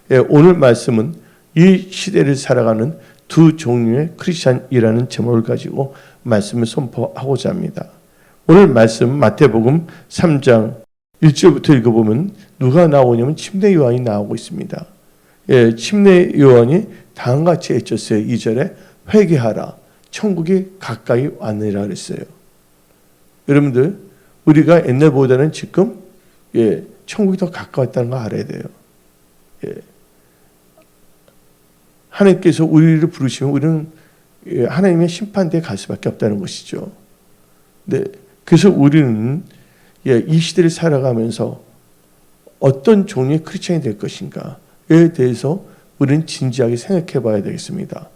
오늘 말씀은 이 시대를 살아가는 두 종류의 크리스찬이라는 제목을 가지고 말씀을 선포하고자 합니다. 오늘 말씀 마태복음 3장 1절부터 읽어보면 누가 나오냐면 침례 요한이 나오고 있습니다. 침례 요한이 다음과 같이 외쳤어요. 2절에 회개하라, 천국이 가까이 왔느니라 그랬어요. 여러분들, 우리가 옛날보다는 지금 천국이 더 가까웠다는 거 알아야 돼요. 하나님께서 우리를 부르시면 우리는 하나님의 심판대에 갈 수밖에 없다는 것이죠. 네, 그래서 우리는 이 시대를 살아가면서 어떤 종류의 크리스찬이 될 것인가에 대해서 우리는 진지하게 생각해 봐야 되겠습니다.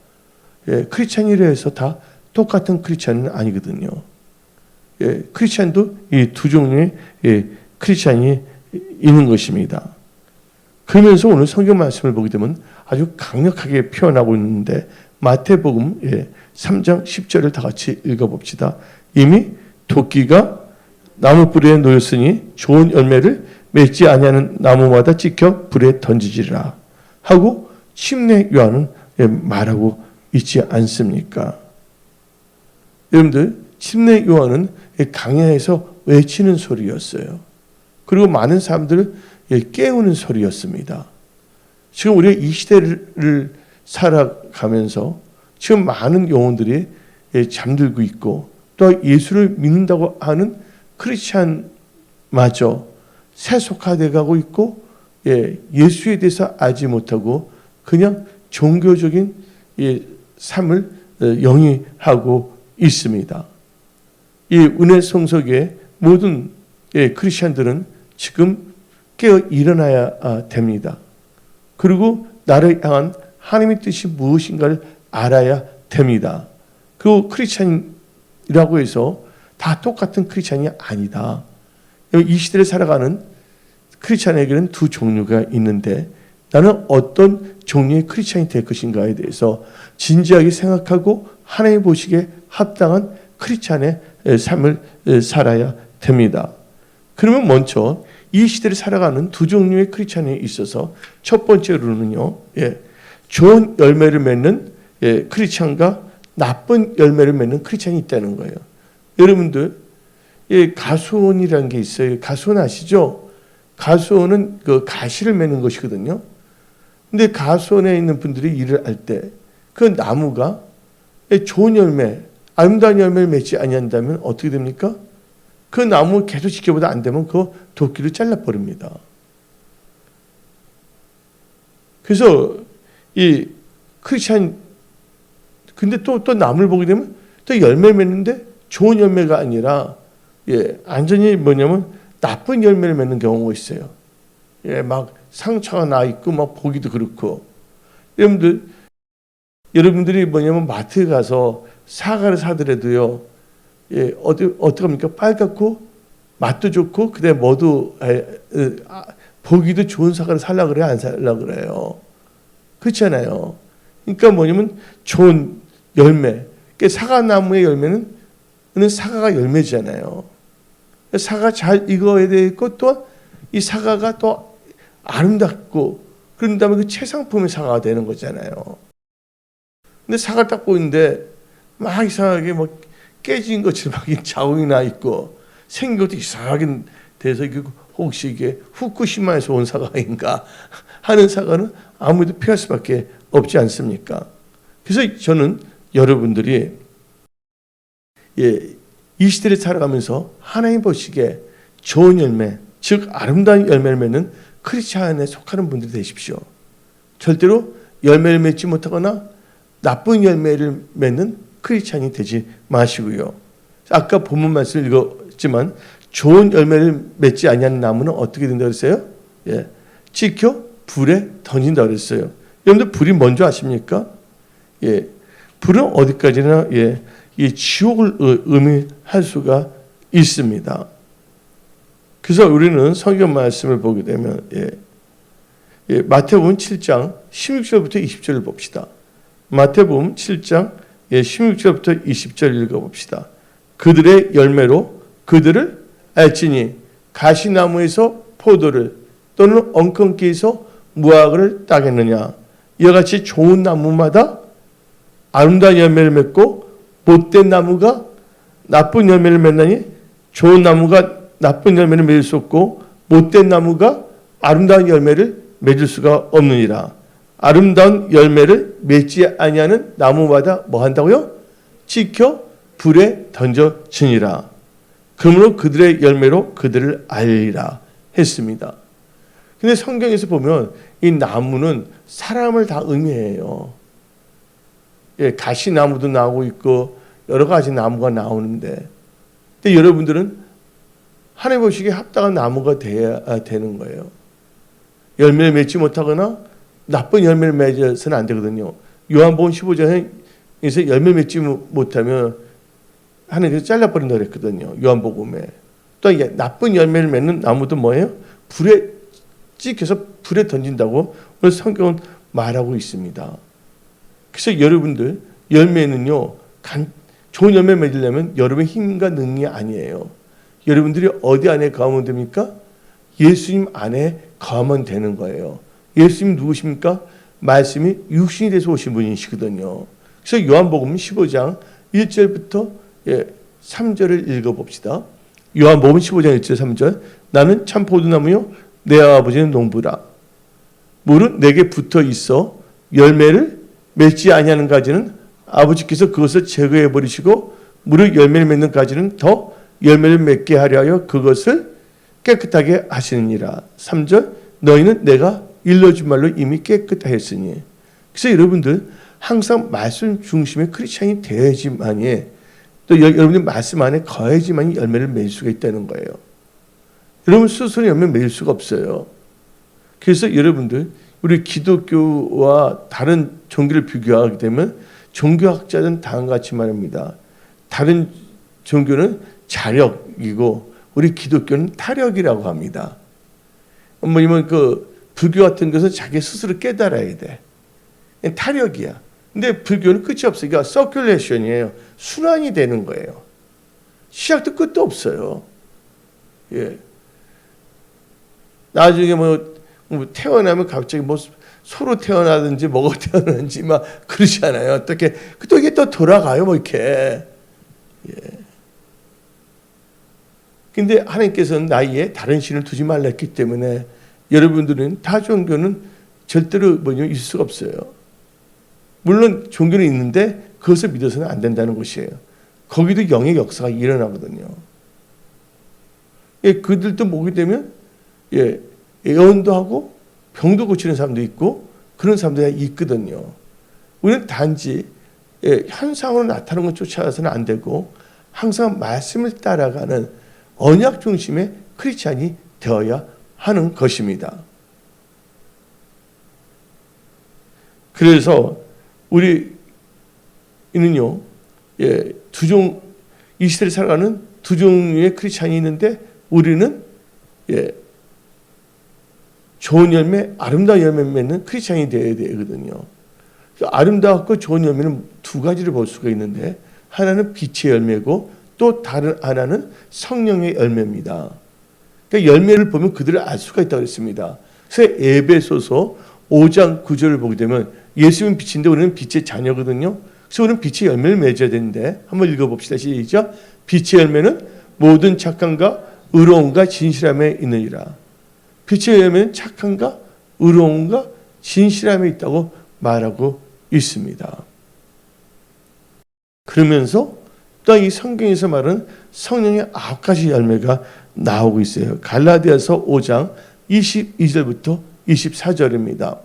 크리스찬이라 해서 다 똑같은 크리스찬은 아니거든요. 크리스찬도 이 두 종류의 크리스찬이 있는 것입니다. 그러면서 오늘 성경 말씀을 보게 되면 아주 강력하게 표현하고 있는데 마태복음 3장 10절을 다 같이 읽어봅시다. 이미 도끼가 나무 뿌리에 놓였으니 좋은 열매를 맺지 아니하는 나무마다 찍혀 불에 던지지라 하고 침례 요한은 말하고 있지 않습니까? 여러분들, 침례 요한은 강야에서 외치는 소리였어요. 그리고 많은 사람들을 깨우는 소리였습니다. 지금 우리가 이 시대를 살아가면서 지금 많은 영혼들이 잠들고 있고 또 예수를 믿는다고 하는 크리스찬마저 세속화되어 가고 있고 예수에 대해서 알지 못하고 그냥 종교적인 삶을 영위하고 있습니다. 이 은혜 성석의 모든 크리스찬들은 지금 깨어 일어나야 됩니다. 그리고 나를 향한 하나님의 뜻이 무엇인가를 알아야 됩니다. 그리고 크리스찬이라고 해서 다 똑같은 크리스찬이 아니다. 이 시대를 살아가는 크리스찬에게는 두 종류가 있는데 나는 어떤 종류의 크리스찬이 될 것인가에 대해서 진지하게 생각하고 하나님 보시기에 합당한 크리스찬의 삶을 살아야 됩니다. 그러면 먼저 이 시대를 살아가는 두 종류의 크리스찬에 있어서 첫 번째로는요, 좋은 열매를 맺는 크리스찬과 나쁜 열매를 맺는 크리스찬이 있다는 거예요. 여러분들, 가수원이라는 게 있어요. 가수원 아시죠? 가수원은 그 가시를 맺는 것이거든요. 근데 가수원에 있는 분들이 일을 할 때 그 나무가 좋은 열매, 아름다운 열매를 맺지 아니한다면 어떻게 됩니까? 그 나무 계속 지켜보다 안 되면 그 도끼를 잘라버립니다. 그래서 이 크리스찬, 근데 또 나무를 보게 되면 또 열매 맺는데 좋은 열매가 아니라 완전히 뭐냐면 나쁜 열매를 맺는 경우가 있어요. 막 상처가 나 있고 막 보기도 그렇고. 여러분들이 뭐냐면 마트에 가서 사과를 사더라도요, 어떻게 합니까? 빨갛고 맛도 좋고 그다음에 뭐도 보기도 좋은 사과를 살려고 그래요? 안 살려고 그래요? 그렇잖아요. 그러니까 뭐냐면 좋은 열매. 그러니까 사과나무의 열매는 사과가 열매잖아요. 사과가 잘 익어야 되고 또 이 사과가 또 아름답고 그런 다음에 그 최상품의 사과가 되는 거잖아요. 근데 사과를 딱 보는데 막 이상하게 뭐 깨진 것처럼 막 자국이 나 있고 생긴 것도 이상하게 돼서 이게 혹시 이게 후쿠시마에서 온 사과인가 하는 사과는 아무래도 피할 수밖에 없지 않습니까? 그래서 저는 여러분들이 이 시대를 살아가면서 하나님 보시기에 좋은 열매, 즉 아름다운 열매를 맺는 크리스찬에 속하는 분들이 되십시오. 절대로 열매를 맺지 못하거나 나쁜 열매를 맺는 크리스찬이 되지 마시고요. 아까 본문 말씀을 읽었지만 좋은 열매를 맺지 아니하는 나무는 어떻게 된다고 했어요? 찍혀 불에 던진다고 그랬어요. 여러분들 불이 뭔지 아십니까? 불은 어디까지나 이 지옥을 의미할 수가 있습니다. 그래서 우리는 성경 말씀을 보게 되면 마태복음 7장 16절부터 20절을 봅시다. 마태복음 7장 16절부터 20절 읽어봅시다. 그들의 열매로 그들을 알지니 가시나무에서 포도를 또는 엉겅퀴에서 무화과를 따겠느냐? 이와 같이 좋은 나무마다 아름다운 열매를 맺고 못된 나무가 나쁜 열매를 맺나니 좋은 나무가 나쁜 열매를 맺을 수 없고 못된 나무가 아름다운 열매를 맺을 수가 없느니라. 아름다운 열매를 맺지 아니하는 나무마다 뭐 한다고요? 찍혀 불에 던져지니라. 그러므로 그들의 열매로 그들을 알리라 했습니다. 근데 성경에서 보면 이 나무는 사람을 다 의미해요. 예, 가시나무도 나오고 있고 여러 가지 나무가 나오는데, 근데 여러분들은 하나님 보시기에 합당한 나무가 돼야 되는 거예요. 열매를 맺지 못하거나 나쁜 열매를 맺어서는 안 되거든요. 요한복음 15장에서 열매 맺지 못하면 하나님께서 잘라버린다고 그랬거든요. 요한복음에. 또 이게 나쁜 열매를 맺는 나무도 뭐예요? 불에 찍혀서 불에 던진다고 오늘 성경은 말하고 있습니다. 그래서 여러분들 열매는요, 좋은 열매 맺으려면 여러분의 힘과 능력이 아니에요. 여러분들이 어디 안에 거하면 됩니까? 예수님 안에 거하면 되는 거예요. 예수님 누구십니까? 말씀이 육신이 돼서 오신 분이시거든요. 그래서 요한복음 15장 1절부터 3절을 읽어봅시다. 요한복음 15장 1절 3절. 나는 참 포도나무요 내 아버지는 농부라. 물은 내게 붙어 있어 열매를 맺지 아니하는 가지는 아버지께서 그것을 제거해 버리시고 무릇 열매를 맺는 가지는 더 열매를 맺게 하려 그것을 깨끗하게 하시느니라. 3절. 너희는 내가 일러준 말로 이미 깨끗하였으니. 그래서 여러분들 항상 말씀 중심의 크리스찬이 되어야지만이, 또 여러분들 말씀 안에 거해야지만 열매를 맺을 수가 있다는 거예요. 여러분 스스로 열매를 맺을 수가 없어요. 그래서 여러분들 우리 기독교와 다른 종교를 비교하게 되면 종교학자들은 다음과 같이 말합니다. 다른 종교는 자력이고 우리 기독교는 타력이라고 합니다. 뭐냐면 불교 같은 것은 자기 스스로 깨달아야 돼. 타력이야. 근데 불교는 끝이 없어요. 그러니까 서큘레이션이에요. 순환이 되는 거예요. 시작도 끝도 없어요. 예. 나중에 뭐 태어나면 갑자기 뭐 소로 태어나든지 뭐가 태어나든지 막 그러잖아요. 어떻게 또 이게 또 돌아가요, 뭐 이렇게. 예. 근데 하나님께서는 나이에 다른 신을 두지 말라 했기 때문에 여러분들은 타 종교는 절대로 있을 수가 없어요. 물론 종교는 있는데 그것을 믿어서는 안 된다는 것이에요. 거기도 영의 역사가 일어나거든요. 예, 그들도 보게 되면 예언도 하고 병도 고치는 사람도 있고 그런 사람들이 있거든요. 우리는 단지 현상으로 나타나는 것 쫓아서는 안 되고 항상 말씀을 따라가는 언약 중심의 크리스찬이 되어야 하는 것입니다. 그래서 우리는요, 이 시대를 살아가는 두 종류의 크리스찬이 있는데 우리는 좋은 열매, 아름다운 열매 맺는 크리스찬이 되어야 되거든요. 아름다웠고 좋은 열매는 두 가지를 볼 수가 있는데 하나는 빛의 열매고 또 다른 하나는 성령의 열매입니다. 그러니까 열매를 보면 그들을 알 수가 있다고 했습니다. 그래서 에베소서 5장 9절을 보게 되면 예수는 빛인데 우리는 빛의 자녀거든요. 그래서 우리는 빛의 열매를 맺어야 되는데 한번 읽어봅시다. 시작. 빛의 열매는 모든 착함과 의로움과 진실함에 있느니라. 빛의 열매는 착함과 의로움과 진실함에 있다고 말하고 있습니다. 그러면서 또 이 성경에서 말하는 성령의 9가지 열매가 나오고 있어요. 갈라디아서 5장 22절부터 24절입니다.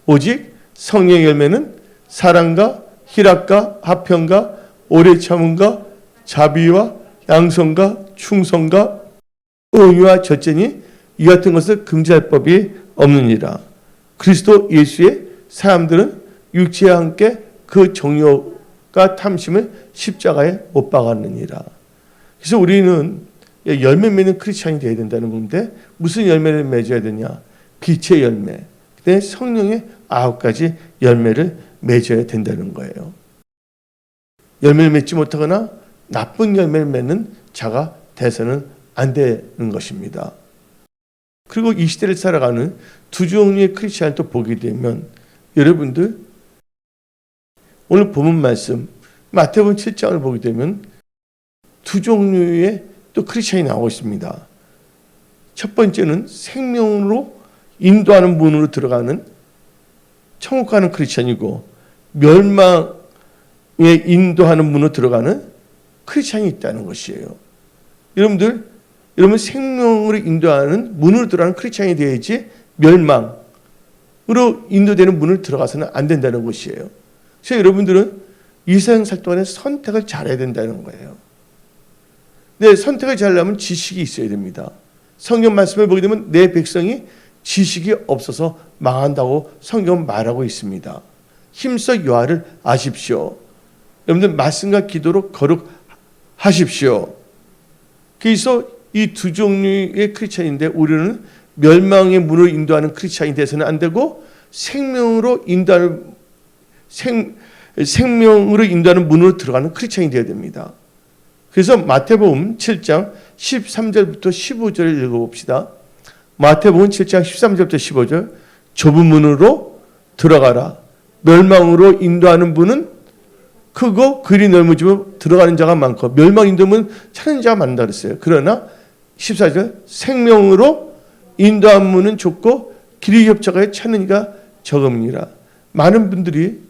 오직 성령의 열매는 사랑과 희락과 화평과 오래 참음과 자비와 양선과 충성과 의와 절제니 이 같은 것을 금지할 법이 없느니라. 그리스도 예수의 사람들은 육체와 함께 그 정욕과 탐심을 십자가에 못 박았느니라. 그래서 우리는 열매 맺는 크리스찬이 되어야 된다는 건데 무슨 열매를 맺어야 되냐? 빛의 열매, 그다음에 성령의 9가지 열매를 맺어야 된다는 거예요. 열매를 맺지 못하거나 나쁜 열매를 맺는 자가 돼서는 안 되는 것입니다. 그리고 이 시대를 살아가는 두 종류의 크리스찬을 또 보게 되면 여러분들 오늘 본문 말씀 마태복음 7장을 보게 되면 두 종류의 또 크리스찬이 나오고 있습니다. 첫 번째는 생명으로 인도하는 문으로 들어가는 천국 가는 크리스찬이고 멸망에 인도하는 문으로 들어가는 크리스찬이 있다는 것이에요. 여러분 생명으로 인도하는 문으로 들어가는 크리스찬이 되어야지 멸망으로 인도되는 문을 들어가서는 안 된다는 것이에요. 그래서 여러분들은 이 세상 살 동안에 선택을 잘해야 된다는 거예요. 네, 선택을 잘하려면 지식이 있어야 됩니다. 성경 말씀을 보게 되면 내 백성이 지식이 없어서 망한다고 성경은 말하고 있습니다. 힘써 여호와를 아십시오. 여러분들 말씀과 기도로 거룩하십시오. 그래서 이 두 종류의 크리스찬인데 우리는 멸망의 문을 인도하는 크리스찬이 돼서는 안 되고 생명으로 인도하는 문으로 들어가는 크리스찬이 되어야 됩니다. 그래서 마태복음 7장 13절부터 15절을 읽어봅시다. 마태복음 7장 13절부터 15절 좁은 문으로 들어가라. 멸망으로 인도하는 문은 크고 길이 넓어지고 들어가는 자가 많고 멸망 인도문 찾는 자가 많다 그랬어요. 그러나 14절 생명으로 인도하는 문은 좁고 길이 협착하여 찾는 이가 적음이니라. 많은 분들이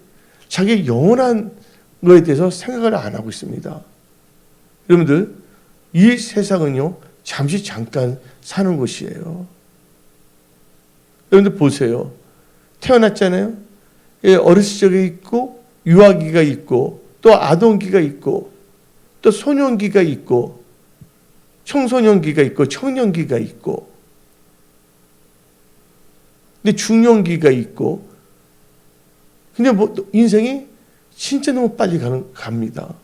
자기 영원한 것에 대해서 생각을 안 하고 있습니다. 여러분들 이 세상은요 잠시 잠깐 사는 것이에요. 여러분들 보세요. 태어났잖아요. 어렸을 적에 있고 유아기가 있고 또 아동기가 있고 또 소년기가 있고 청소년기가 있고 청년기가 있고 근데 중년기가 있고 근데 뭐 인생이 진짜 너무 빨리 갑니다.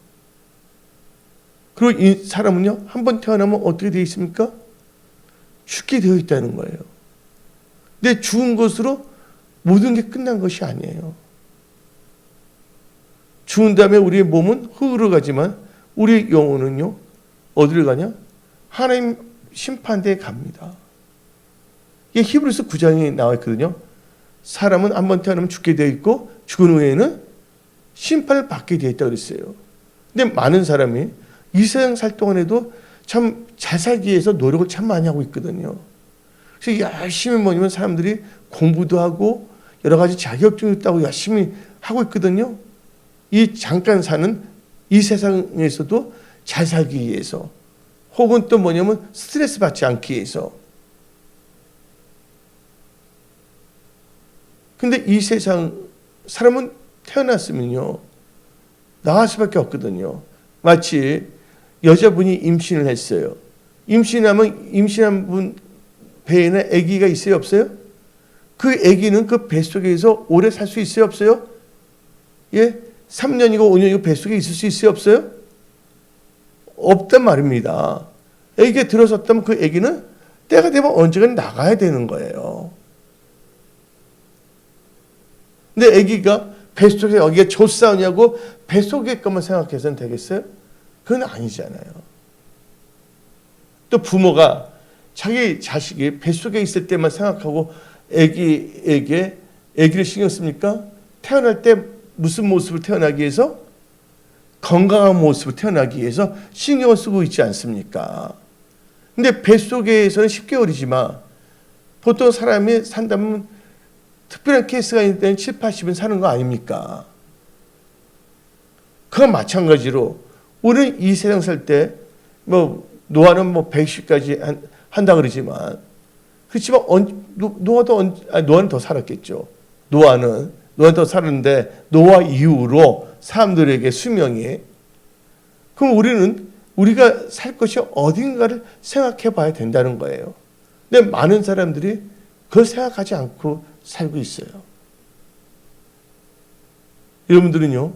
그리고 이 사람은요 한 번 태어나면 어떻게 되어 있습니까? 죽게 되어 있다는 거예요. 근데 죽은 것으로 모든 게 끝난 것이 아니에요. 죽은 다음에 우리의 몸은 흙으로 가지만 우리의 영혼은요 어디를 가냐? 하나님 심판대에 갑니다. 이게 히브리서 9장에 나와 있거든요. 사람은 한 번 태어나면 죽게 되어 있고 죽은 후에는 심판을 받게 되어 있다고 그랬어요. 근데 많은 사람이 이 세상 살 동안에도 참 잘 살기 위해서 노력을 참 많이 하고 있거든요. 그래서 열심히 뭐냐면 사람들이 공부도 하고 여러 가지 자격증이 있다고 열심히 하고 있거든요. 이 잠깐 사는 이 세상에서도 잘 살기 위해서 혹은 또 뭐냐면 스트레스 받지 않기 위해서. 근데 이 세상 사람은 태어났으면요 나갈 수밖에 없거든요. 마치 여자분이 임신을 했어요. 임신하면 임신한 분 배에는 아기가 있어요 없어요? 그 아기는 그 뱃속에서 오래 살 수 있어요 없어요? 예? 3년이고 5년이고 뱃속에 있을 수 있어요 없어요? 없단 말입니다. 아기가 들어섰다면 그 아기는 때가 되면 언젠가 나가야 되는 거예요. 근데 아기가 뱃속에 여기가 조싸우냐고 뱃속에 것만 생각해서는 되겠어요? 그건 아니잖아요. 또 부모가 자기 자식이 뱃속에 있을 때만 생각하고 아기를 신경 씁니까? 태어날 때 무슨 모습을 태어나기 위해서? 건강한 모습을 태어나기 위해서 신경을 쓰고 있지 않습니까? 근데 뱃속에서는 10개월이지만 보통 사람이 산다면 특별한 케이스가 있는 때는 7, 80은 사는 거 아닙니까? 그건 마찬가지로 우리는 이 세상 살 때 뭐 노아는 뭐 110까지 한다 그러지만 그렇지만 노아는 더 살았겠죠. 노아는 더 살았는데 노아 이후로 사람들에게 수명이 그럼 우리가 살 것이 어딘가를 생각해 봐야 된다는 거예요. 근데 많은 사람들이 그걸 생각하지 않고 살고 있어요. 여러분들은요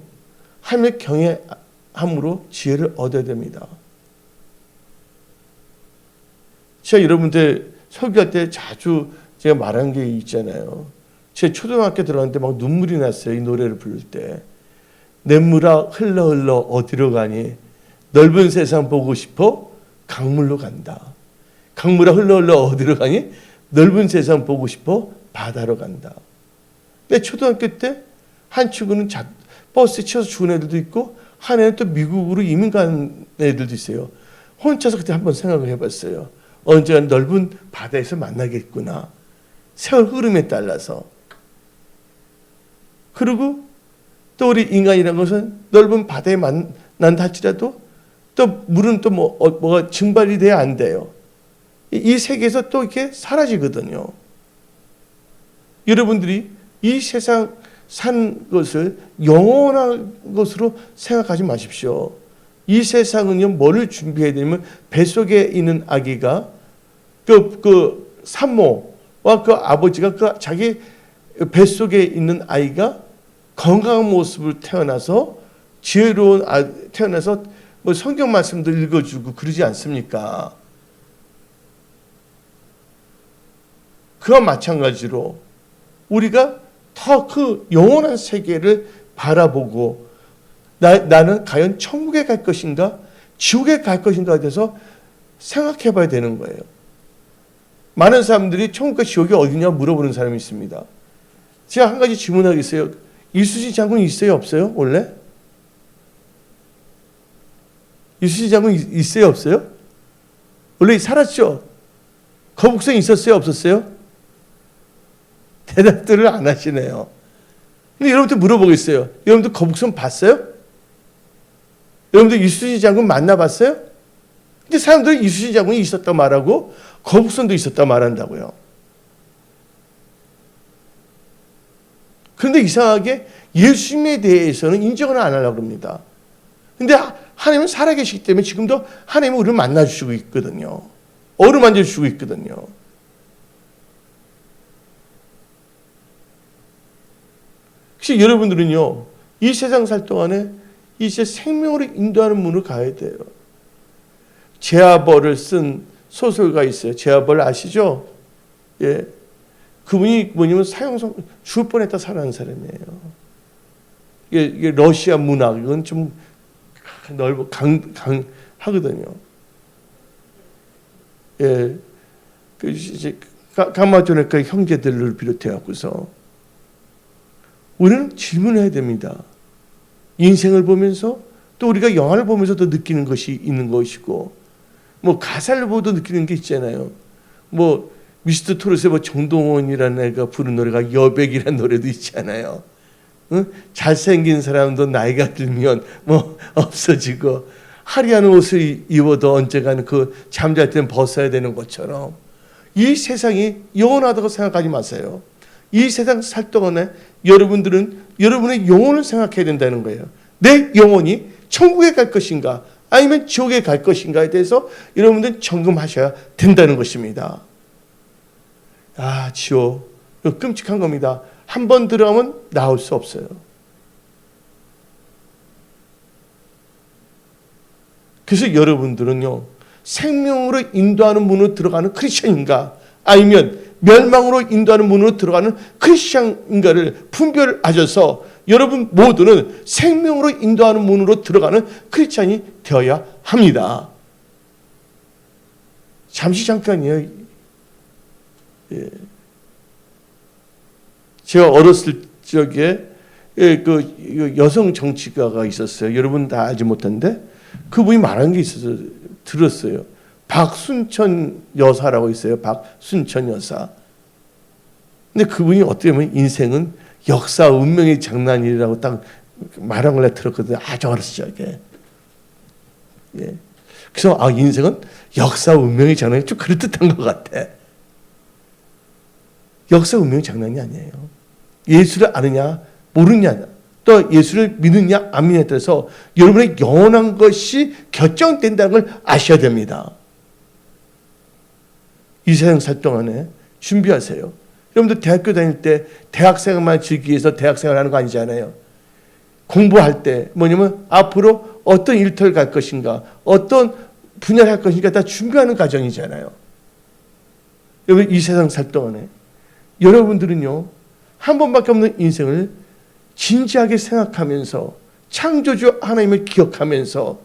하나님의 경외함으로 지혜를 얻어야 됩니다. 제가 여러분들 설교할 때 자주 제가 말한 게 있잖아요. 제가 초등학교 들어갔는데 막 눈물이 났어요. 이 노래를 부를 때. 냇물아 흘러 흘러 어디로 가니 넓은 세상 보고 싶어 강물로 간다. 강물아 흘러 흘러 어디로 가니 넓은 세상 보고 싶어 바다로 간다. 내 초등학교 때 한 친구는 버스에 치여서 죽은 애들도 있고 한 애는 또 미국으로 이민 간 애들도 있어요. 혼자서 그때 한번 생각을 해봤어요. 언젠가 넓은 바다에서 만나겠구나. 세월 흐름에 따라서. 그리고 또 우리 인간이라는 것은 넓은 바다에 만난다 할지라도 또 물은 또 뭐가 증발이 돼야 안 돼요. 이 세계에서 또 이렇게 사라지거든요. 여러분들이 이 세상 산 것을 영원한 것으로 생각하지 마십시오. 이 세상은요, 뭐를 준비해야 되냐면 뱃속에 있는 아기가 그 산모와 그 아버지가 그 자기 뱃속에 있는 아이가 건강한 모습을 태어나서 지혜로운 태어나서 뭐 성경 말씀도 읽어주고 그러지 않습니까? 그와 마찬가지로 우리가 더 그 영원한 세계를 바라보고 나는 과연 천국에 갈 것인가 지옥에 갈 것인가에 대해서 생각해 봐야 되는 거예요. 많은 사람들이 천국과 지옥이 어디냐 물어보는 사람이 있습니다. 제가 한 가지 질문하겠어요. 이수지 장군 있어요 없어요 원래? 이수지 장군 있어요 없어요? 원래 살았죠? 거북선 있었어요 없었어요? 대답들을 안 하시네요. 근데 여러분들 물어보겠어요. 여러분들 거북선 봤어요? 여러분들 이수지 장군 만나봤어요? 근데 사람들은 이수지 장군이 있었다 말하고 거북선도 있었다 말한다고요. 그런데 이상하게 예수님에 대해서는 인정을 안 하려고 합니다. 근데 하나님은 살아계시기 때문에 지금도 하나님은 우리를 만나주시고 있거든요. 어루만져 주시고 있거든요. 혹시 여러분들은요, 이 세상 살 동안에 이제 생명으로 인도하는 문을 가야 돼요. 제아벌을 쓴 소설가 있어요. 제아벌 아시죠? 예. 그분이 뭐냐면 사형선 죽을 뻔했다 살아난 사람이에요. 이게 러시아 문학, 이건 좀 넓어, 강하거든요. 예. 그 이제 가마조네카 형제들을 비롯해갖고서 우리는 질문해야 됩니다. 인생을 보면서 또 우리가 영화를 보면서도 느끼는 것이 있는 것이고, 뭐 가사를 보도 느끼는 게 있잖아요. 뭐 미스터 토르스의 뭐 정동원이라는 애가 부른 노래가 여백이라는 노래도 있잖아요. 응? 잘생긴 사람도 나이가 들면 뭐 없어지고 화려한 옷을 입어도 언젠가는 그 잠잘 때는 벗어야 되는 것처럼 이 세상이 영원하다고 생각하지 마세요. 이 세상 살 동안에 여러분들은 여러분의 영혼을 생각해야 된다는 거예요. 내 영혼이 천국에 갈 것인가 아니면 지옥에 갈 것인가에 대해서 여러분들은 점검하셔야 된다는 것입니다. 아, 지옥. 끔찍한 겁니다. 한 번 들어가면 나올 수 없어요. 그래서 여러분들은요, 생명으로 인도하는 문으로 들어가는 크리스천인가 아니면 멸망으로 인도하는 문으로 들어가는 크리스천인가를 분별하셔서 여러분 모두는 생명으로 인도하는 문으로 들어가는 크리스천이 되어야 합니다. 잠깐이에요. 예. 제가 어렸을 적에 그 여성 정치가가 있었어요. 여러분 다 알지 못한데 그분이 말한 게 있어서 들었어요. 박순천 여사라고 있어요. 박순천 여사. 근데 그분이 어떻게 보면 인생은 역사 운명의 장난이라고 딱 말한 걸 들었거든요. 아주 어렸을 적에. 예. 그래서 인생은 역사 운명의 장난이 좀 그럴듯한 것 같아. 역사 운명의 장난이 아니에요. 예수를 아느냐 모르느냐 또 예수를 믿느냐 안 믿느냐에 따라서 여러분의 영원한 것이 결정된다는 걸 아셔야 됩니다. 이 세상 살 동안에 준비하세요. 여러분들 대학교 다닐 때 대학생활만 즐기기 위해서 대학생활 하는 거 아니잖아요. 공부할 때 뭐냐면 앞으로 어떤 일터를 갈 것인가 어떤 분야를 할 것인가 다 준비하는 과정이잖아요. 여러분 이 세상 살 동안에 여러분들은요 한 번밖에 없는 인생을 진지하게 생각하면서 창조주 하나님을 기억하면서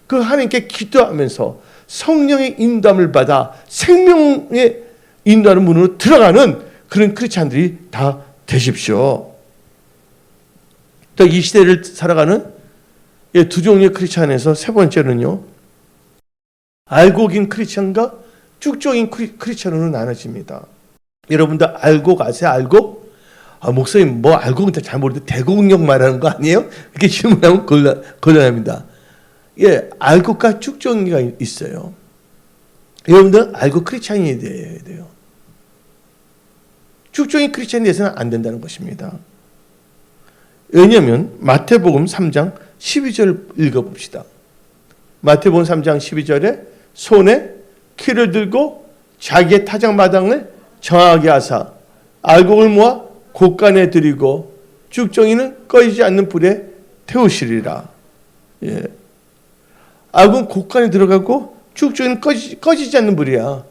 그 하나님께 기도하면서 성령의 인도함을 받아 생명의 인도하는 문으로 들어가는 그런 크리스찬들이 다 되십시오. 또 이 시대를 살아가는 두 종류의 크리스찬에서 세 번째는요, 알곡인 크리스찬과 쭉종인 크리스찬으로 나눠집니다. 여러분들 알곡 아세요? 알곡? 목사님 뭐 알곡은 잘 모르는데 대곡역 말하는 거 아니에요? 이렇게 질문하면 곤란합니다. 알곡과 쭉종이가 있어요. 여러분들 알곡 크리스찬이 돼야 돼요. 쭉종인 크리스찬이 돼서는 안 된다는 것입니다. 왜냐하면 마태복음 3장 12절 읽어봅시다. 마태복음 3장 12절에 손에 키를 들고 자기의 타작마당을 정하게 하사 알곡을 모아 곳간에 들이고 쭉종이는 꺼지지 않는 불에 태우시리라. 알곡은 곳간에 들어가고 쭉종이는 꺼지지 않는 불이야.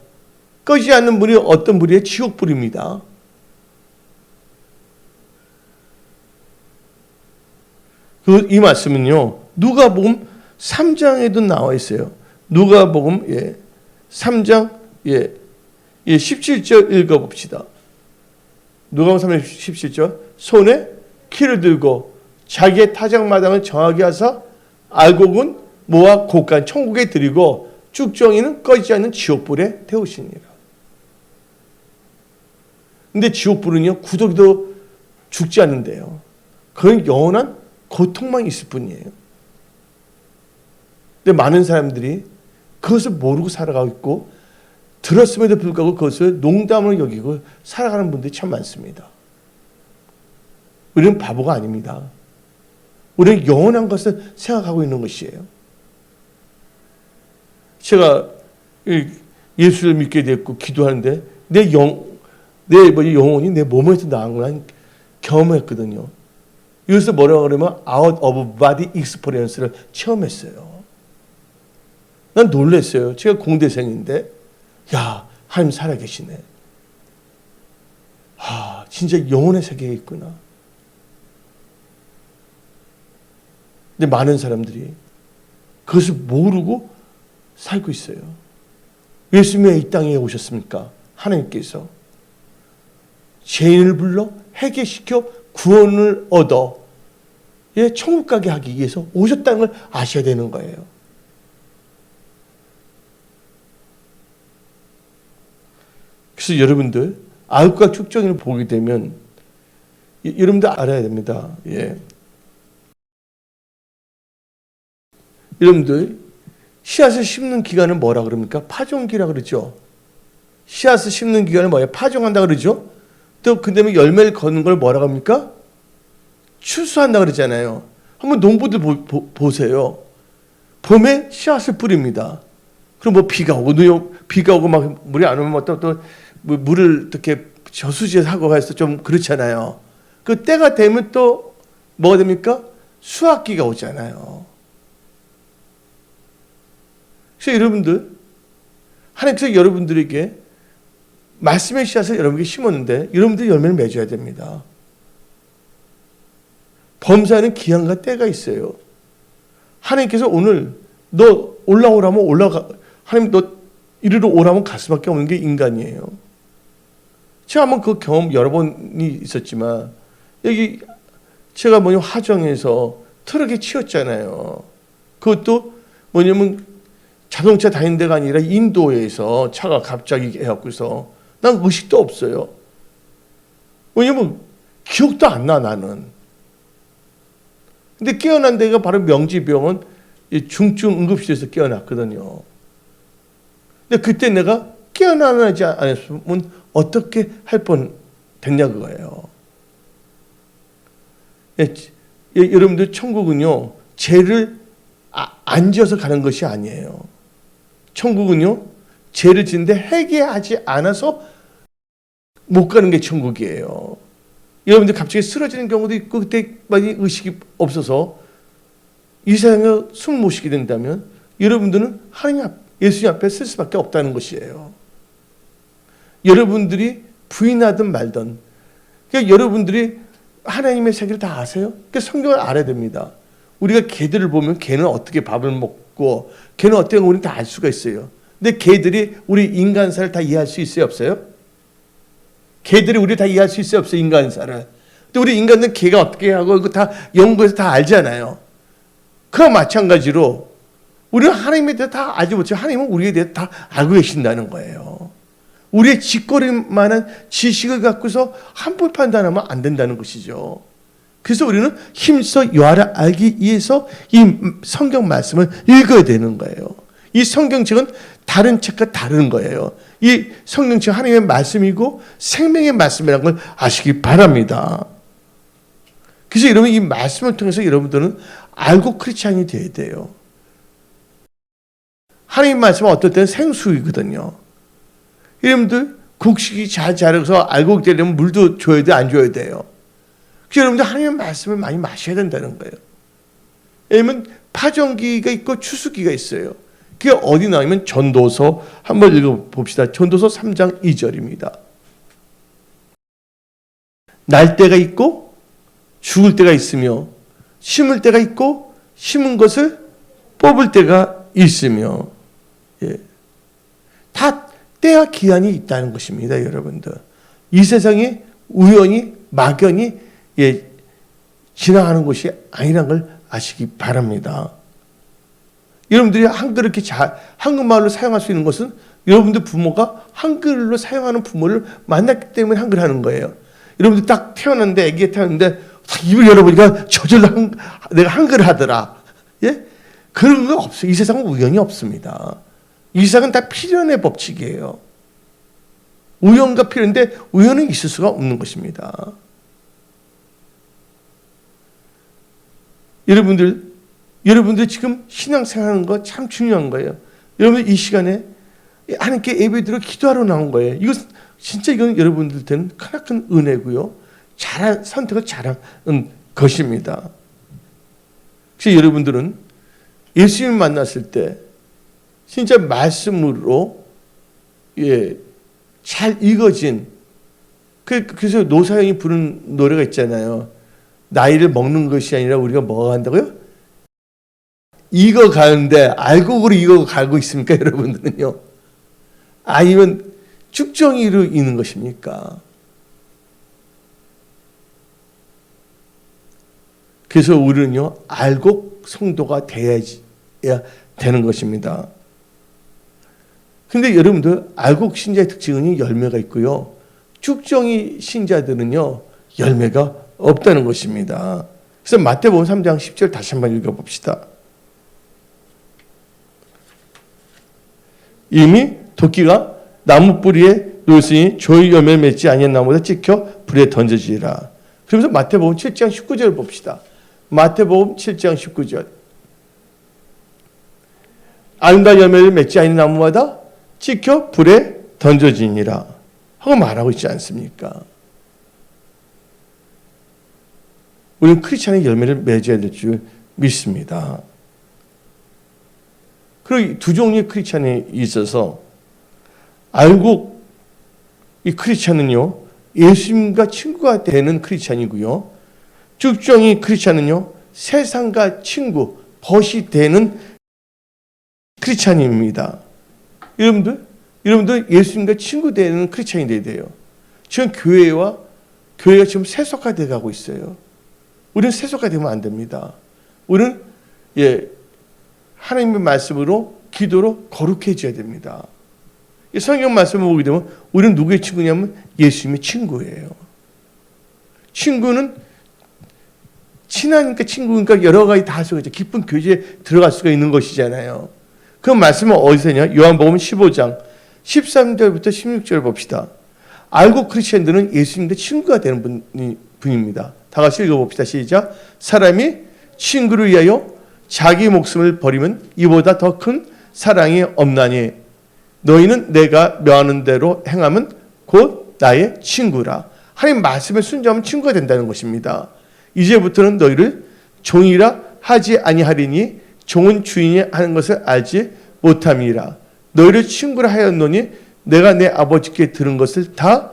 꺼지지 않는 불이 어떤 불이에요? 지옥불입니다. 이 말씀은요, 누가복음 3장에도 나와 있어요. 누가복음 3장 17절 읽어봅시다. 누가복음 3장 17절 손에 키를 들고 자기의 타작마당을 정하게 하사 알곡은 모아 곳간 천국에 들이고 쭉종이는 꺼지지 않는 지옥불에 태우시니라. 근데 지옥불은요, 구더기도 죽지 않는데요. 그건 영원한 고통만 있을 뿐이에요. 근데 많은 사람들이 그것을 모르고 살아가고 있고 들었음에도 불구하고 그것을 농담으로 여기고 살아가는 분들이 참 많습니다. 우리는 바보가 아닙니다. 우리는 영원한 것을 생각하고 있는 것이에요. 제가 예수를 믿게 됐고 기도하는데 내 영혼이 내 몸에서 나온 걸 경험했거든요. 여기서 뭐라고 그러면 out of body experience를 체험했어요. 난 놀랐어요. 제가 공대생인데 야, 하나님 살아계시네. 진짜 영혼의 세계에 있구나. 근데 많은 사람들이 그것을 모르고 살고 있어요. 예수님이 이 땅에 오셨습니까? 하나님께서 죄인을 불러 회개시켜 구원을 얻어 천국 가게 하기 위해서 오셨다는 걸 아셔야 되는 거예요. 그래서 여러분들 알곡과 쭉종이를 보게 되면 여러분들 알아야 됩니다. 여러분들 씨앗을 심는 기간은 뭐라 그럽니까? 파종기라 그러죠. 씨앗을 심는 기간을 뭐예요? 파종한다 그러죠. 또 그다음에 열매를 거는 걸 뭐라고 합니까? 추수한다 그러잖아요. 한번 농부들 보세요. 봄에 씨앗을 뿌립니다. 그럼 뭐 비가 오고 막 물이 안 오면 또 물을 이렇게 저수지에 하고 해서 좀 그렇잖아요. 그 때가 되면 또 뭐가 됩니까? 수확기가 오잖아요. 그래서 여러분들, 하나님께서 여러분들에게 말씀의 씨앗을 여러분에게 심었는데 여러분들이 열매를 맺어야 됩니다. 범사에는 기한과 때가 있어요. 하나님께서 오늘 너 올라오라면 하나님 너 이리로 오라면 갈 수밖에 없는 게 인간이에요. 제가 한번 그 경험 여러 번이 있었지만 여기 제가 화정에서 트럭에 치였잖아요. 그것도 뭐냐면 자동차 다니는 데가 아니라 인도에서 차가 갑자기 해갖고서 난 의식도 없어요. 왜냐면 기억도 안 나, 나는. 근데 깨어난 데가 바로 명지병원 중증 응급실에서 깨어났거든요. 근데 그때 내가 깨어나지 않았으면 어떻게 할 뻔 됐냐 그거예요. 여러분들 천국은요, 죄를 안 지어서 가는 것이 아니에요. 천국은요, 죄를 짓는데 회개하지 않아서 못 가는 게 천국이에요. 여러분들 갑자기 쓰러지는 경우도 있고 그때 많이 의식이 없어서 이 세상에 숨 못 쉬게 된다면 여러분들은 예수님 앞에 쓸 수밖에 없다는 것이에요. 여러분들이 부인하든 말든, 그러니까 여러분들이 하나님의 세계를 다 아세요? 그러니까 성경을 알아야 됩니다. 우리가 개들을 보면 개는 어떻게 밥을 먹고 개는 어떻게 우리는 다 알 수가 있어요. 근데 개들이 우리 인간사를 다 이해할 수 있어요, 없어요? 개들이 우리 다 이해할 수 있어요, 없어요? 인간사를. 근데 우리 인간은 개가 어떻게 하고 이거 다 연구해서 다 알잖아요. 그와 마찬가지로 우리는 하나님에 대해서 다 알지 못해요. 하나님은 우리에 대해서 다 알고 계신다는 거예요. 우리의 짓거릴만한 지식을 갖고서 함부로 판단하면 안 된다는 것이죠. 그래서 우리는 힘써 여호와를 알기 위해서 이 성경 말씀을 읽어야 되는 거예요. 이 성경책은 다른 책과 다른 거예요. 이 성경책 하나님의 말씀이고 생명의 말씀이라는 걸 아시기 바랍니다. 그래서 여러분 이 말씀을 통해서 여러분들은 알고 크리스찬이 돼야 돼요. 하나님 말씀은 어떨 때는 생수이거든요. 여러분들 곡식이 잘 자라서 알고 되려면 물도 줘야 돼, 안 줘야 돼요. 그래서 여러분들 하나님의 말씀을 많이 마셔야 된다는 거예요. 왜냐하면 파종기가 있고 추수기가 있어요. 그게 어디 나오면 전도서 한번 읽어봅시다. 전도서 3장 2절입니다. 날 때가 있고 죽을 때가 있으며 심을 때가 있고 심은 것을 뽑을 때가 있으며 다 때와 기한이 있다는 것입니다. 여러분들. 이 세상에 우연히 막연히 지나가는 것이 아니라는 걸 아시기 바랍니다. 여러분들이 한글을 이렇게 한국말로 사용할 수 있는 것은 여러분들 부모가 한글로 사용하는 부모를 만났기 때문에 한글 하는 거예요. 여러분들 딱 태어났는데, 아기가 태어났는데, 딱 입을 열어보니까 저절로 내가 한글을 하더라. 예? 그런 거 없어요. 이 세상은 우연이 없습니다. 이 세상은 다 필연의 법칙이에요. 우연과 필연인데, 우연은 있을 수가 없는 것입니다. 여러분들 지금 신앙생활하는 거 참 중요한 거예요. 여러분들 이 시간에 하나님께 예배드려 기도하러 나온 거예요. 이거 진짜 이건 여러분들한테는 크나큰 은혜고요. 선택을 잘한 것입니다. 그래서 여러분들은 예수님을 만났을 때 진짜 말씀으로 잘 읽어진 그래서 노사연이 부른 노래가 있잖아요. 나이를 먹는 것이 아니라 우리가 뭐가 한다고요? 익어가는데 알곡으로 익어가고 있습니까? 여러분들은요? 아니면 쭉정이로 있는 것입니까? 그래서 우리는요, 알곡 성도가 돼야 되는 것입니다. 근데 여러분들, 알곡 신자의 특징은 열매가 있고요. 쭉정이 신자들은요, 열매가 없다는 것입니다. 그래서 마태복음 3장 10절 다시 한번 읽어봅시다. 이미 도끼가 나무 뿌리에 놓였으니 좋은 열매를 맺지 아니한 나무보다 찍혀 불에 던져지리라. 그러면서 마태복음 7장 19절을 봅시다. 마태복음 7장 19절. 아름다운 열매를 맺지 아니한 나무마다 찍혀 불에 던져지니라 하고 말하고 있지 않습니까? 우리는 크리스찬의 열매를 맺어야 될 줄 믿습니다. 그리고 두 종류의 크리스찬이 있어서 알곡 이 크리스찬은요 예수님과 친구가 되는 크리스찬이고요. 쭉정이 크리스찬은요 세상과 친구 벗이 되는 크리스찬입니다. 여러분들 예수님과 친구 되는 크리스찬이 돼야 돼요. 지금 교회가 지금 세속화돼 가고 있어요. 우리는 세속화되면 안 됩니다. 우리는 하나님의 말씀으로 기도로 거룩해져야 됩니다. 이 성경 말씀을 보게 되면 우리는 누구의 친구냐면 예수님의 친구예요. 친구는 친하니까 친구니까 여러 가지 다 할 수가 있죠. 깊은 교제에 들어갈 수가 있는 것이잖아요. 그 말씀은 어디서냐? 요한복음 15장 13절부터 16절 봅시다. 알고 크리스천들은 예수님과 친구가 되는 분입니다. 다 같이 읽어봅시다. 시작. 사람이 친구를 위하여 자기 목숨을 버리면 이보다 더 큰 사랑이 없나니 너희는 내가 명하는 대로 행하면 곧 나의 친구라. 하나님 말씀에 순종하면 친구가 된다는 것입니다. 이제부터는 너희를 종이라 하지 아니하리니 종은 주인이 하는 것을 알지 못함이라. 너희를 친구라 하였노니 내가 내 아버지께 들은 것을 다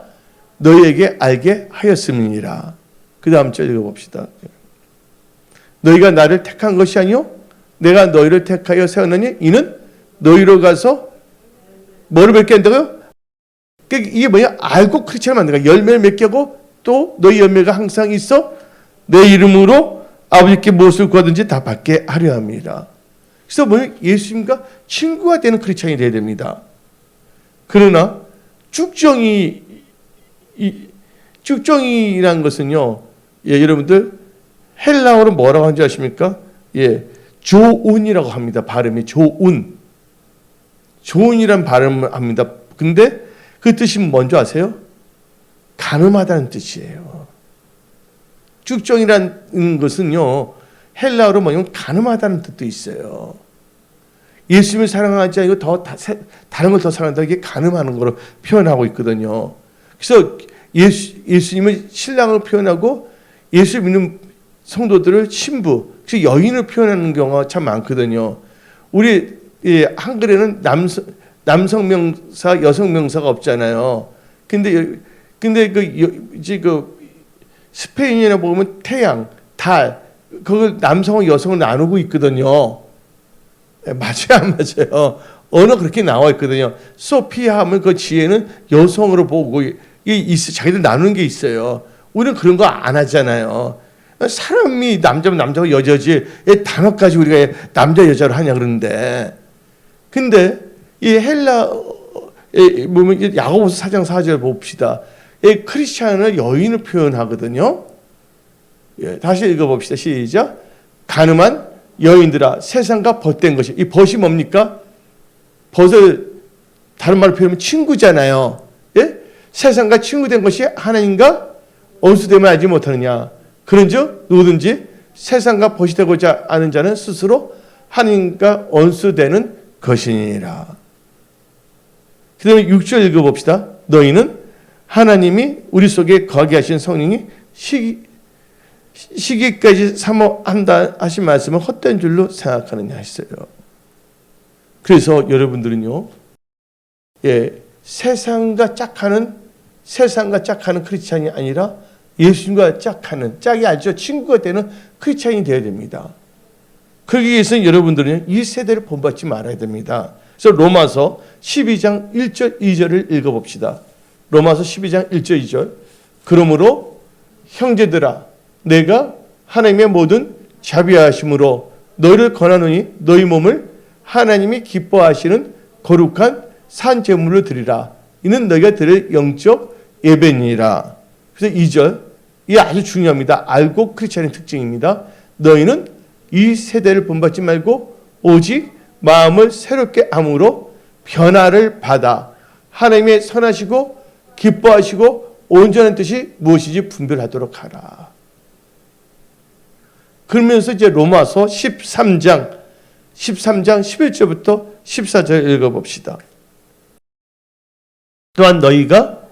너희에게 알게 하였음이니라. 그 다음 절 읽어봅시다. 너희가 나를 택한 것이 아니요 내가 너희를 택하여 세웠느니 이는 너희로 가서 뭐를 맺게 한다고요? 그러니까 이게 뭐냐? 알고 크리스찬을 만든다. 열매를 맺게 하고 또 너희 열매가 항상 있어 내 이름으로 아버지께 무엇을 구하든지 다 받게 하려 합니다. 그래서 뭐냐? 예수님과 친구가 되는 크리스찬이 되어야 됩니다. 그러나 쭉정이라는 것은요, 예, 여러분들 헬라어로 뭐라고 하는지 아십니까? 예, 조운이라고 합니다. 발음이 조운. 조운이란 발음을 합니다. 근데 그 뜻이 뭔지 아세요? 가늠하다는 뜻이에요. 쭉정이라는 것은요, 헬라어로 뭐냐면 가늠하다는 뜻도 있어요. 예수님을 사랑하지 않고 다른 걸 더 사랑한다. 이게 가늠하는 거로 표현하고 있거든요. 그래서 예수님을 신랑을 표현하고 예수 믿는 성도들을 신부, 즉 여인을 표현하는 경우가 참 많거든요. 우리 한글에는 남성 명사, 여성 명사가 없잖아요. 근데 그 스페인이나 보면 태양, 달, 그걸 남성과 여성을 나누고 있거든요. 맞아요, 안 맞아요? 언어 그렇게 나와 있거든요. 소피아 하면 그 지혜는 여성으로 보고 자기들 나누는 게 있어요. 우리는 그런 거 안 하잖아요. 사람이 남자면 남자고 여자지 단어까지 우리가 남자 여자로 하냐 그러는데, 근데 이 헬라 보면 야고보서 4장 4절 봅시다. 크리스찬을 여인을 표현하거든요. 예, 다시 읽어봅시다. 시작. 가늠한 여인들아 세상과 벗된 것이, 이 벗이 뭡니까? 벗을 다른 말로 표현하면 친구잖아요. 예? 세상과 친구된 것이 하나님과 원수됨을 알지 못하느냐. 그런즉 누구든지 세상과 벗이 되고자 아는 자는 스스로 하나님과 원수되는 것이니라. 그 다음에 6절 읽어봅시다. 너희는 하나님이 우리 속에 거하게 하신 성령이 시기까지 사모한다 하신 말씀을 헛된 줄로 생각하느냐 했어요. 그래서 여러분들은요, 예, 세상과 짝하는 크리스찬이 아니라 예수님과 짝이 알죠? 친구가 되는 크리스찬이 되어야 됩니다. 그러기 위해서는 여러분들은 이 세대를 본받지 말아야 됩니다. 그래서 로마서 12장 1절 2절을 읽어봅시다. 로마서 12장 1절 2절. 그러므로 형제들아 내가 하나님의 모든 자비하심으로 너희를 권하노니 너희 몸을 하나님이 기뻐하시는 거룩한 산 제물로 드리라. 이는 너희가 드릴 영적 예배니라. 그래서 2절, 이게 아주 중요합니다. 알고 크리스찬의 특징입니다. 너희는 이 세대를 본받지 말고 오직 마음을 새롭게 함으로 변화를 받아 하나님의 선하시고 기뻐하시고 온전한 뜻이 무엇인지 분별하도록 하라. 그러면서 이제 로마서 13장 11절부터 14절 읽어봅시다. 또한 너희가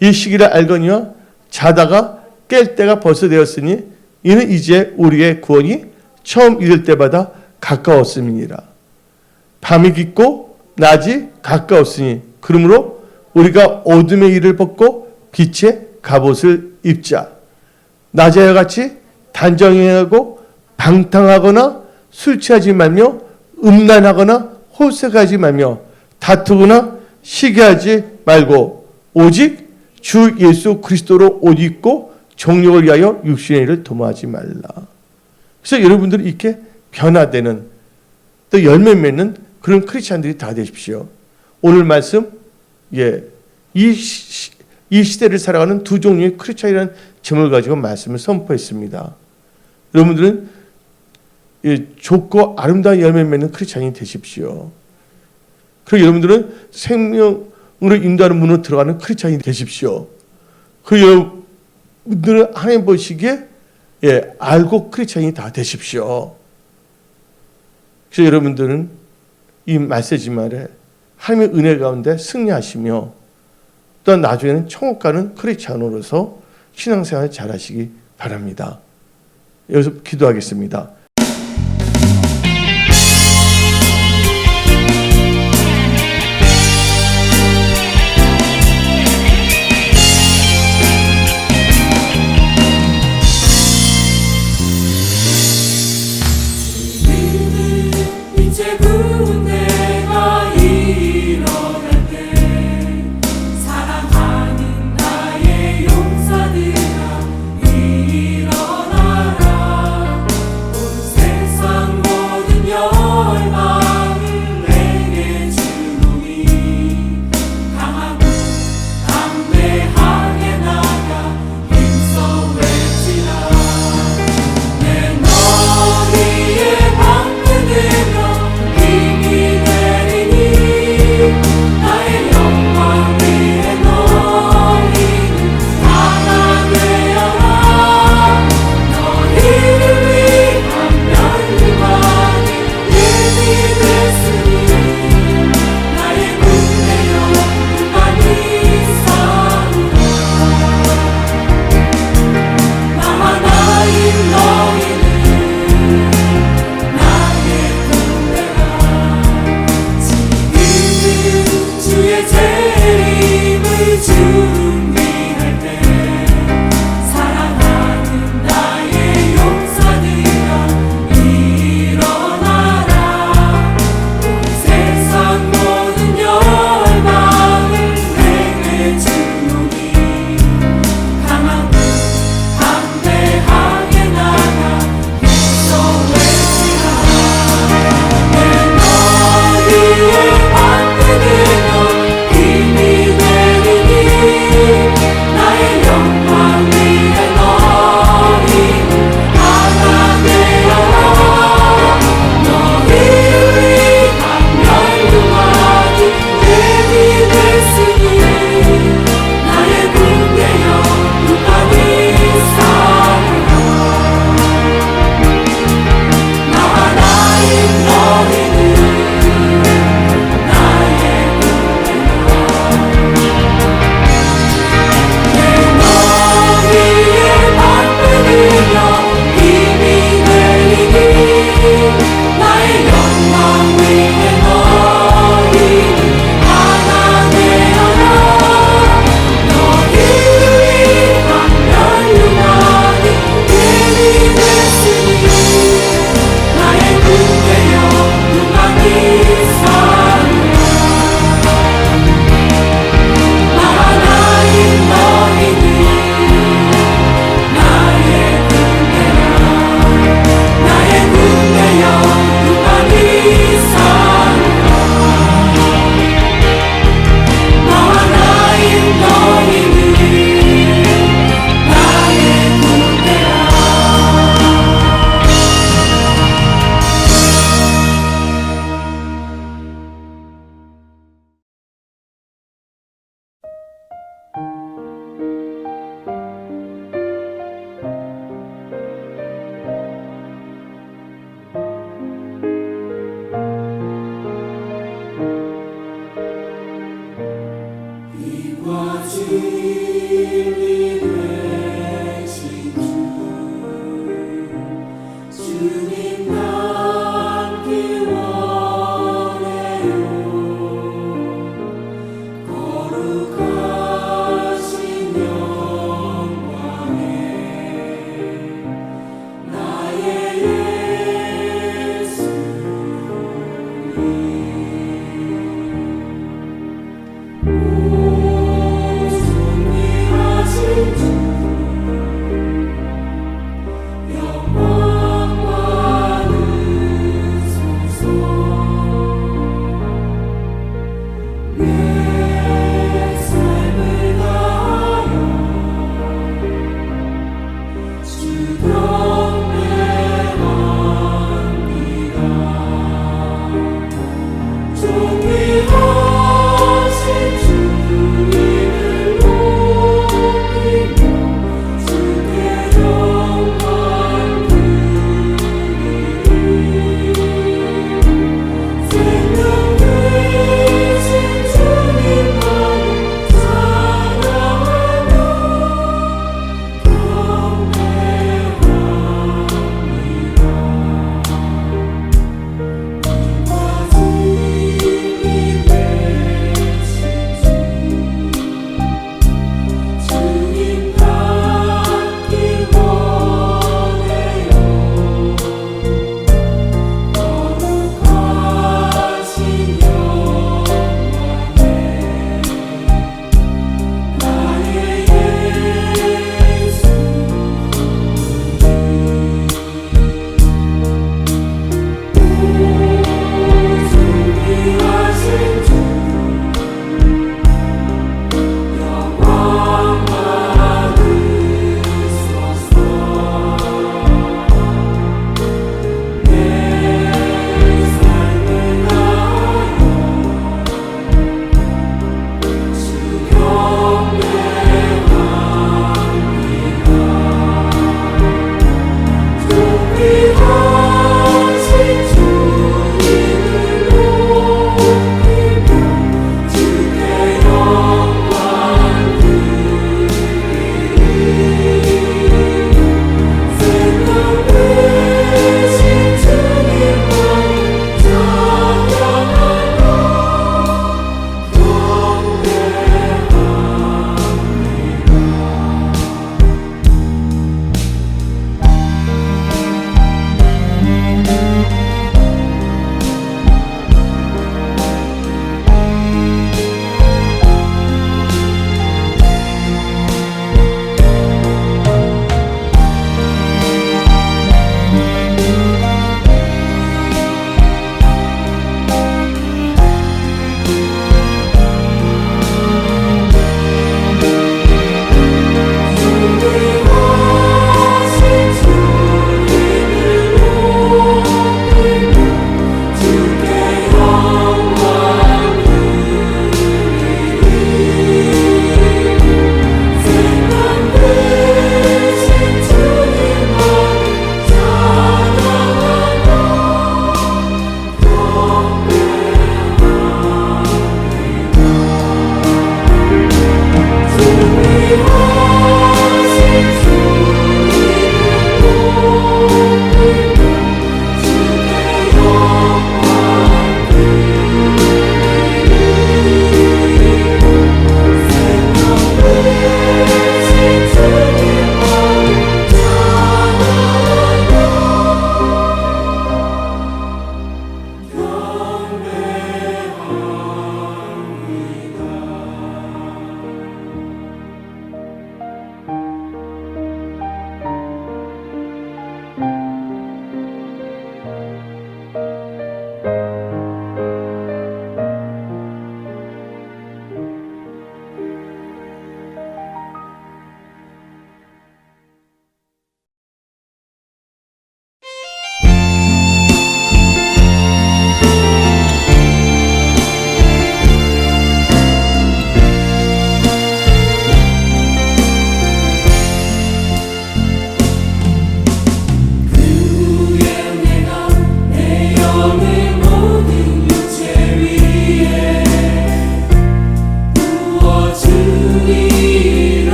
이 시기를 알거니와 자다가 깰 때가 벌써 되었으니 이는 이제 우리의 구원이 처음 이를 때마다 가까웠음이니라. 밤이 깊고 낮이 가까웠으니 그러므로 우리가 어둠의 일을 벗고 빛의 갑옷을 입자. 낮에와 같이 단정하고 방탕하거나 술 취하지 말며 음란하거나 호색하지 말며 다투거나 시기하지 말고 오직 주 예수 그리스도로 옷 입고 정욕을 위하여 육신의 일을 도모하지 말라. 그래서 여러분들이 이렇게 변화되는 또 열매 맺는 그런 크리스찬들이 다 되십시오. 오늘 말씀, 이 시대를 살아가는 두 종류의 크리스찬이라는 제목을 가지고 말씀을 선포했습니다. 여러분들은 좁고 아름다운 열매 맺는 크리스찬이 되십시오. 그리고 여러분들은 생명으로 인도하는 문으로 들어가는 크리스찬이 되십시오. 그리고 여러분들은 하나님 보시기에 알고 크리스찬이 다 되십시오. 그래서 여러분들은 이 메시지 말에 하나님의 은혜 가운데 승리하시며 또한 나중에는 천국 가는 크리스찬으로서 신앙생활 잘하시기 바랍니다. 여기서 기도하겠습니다.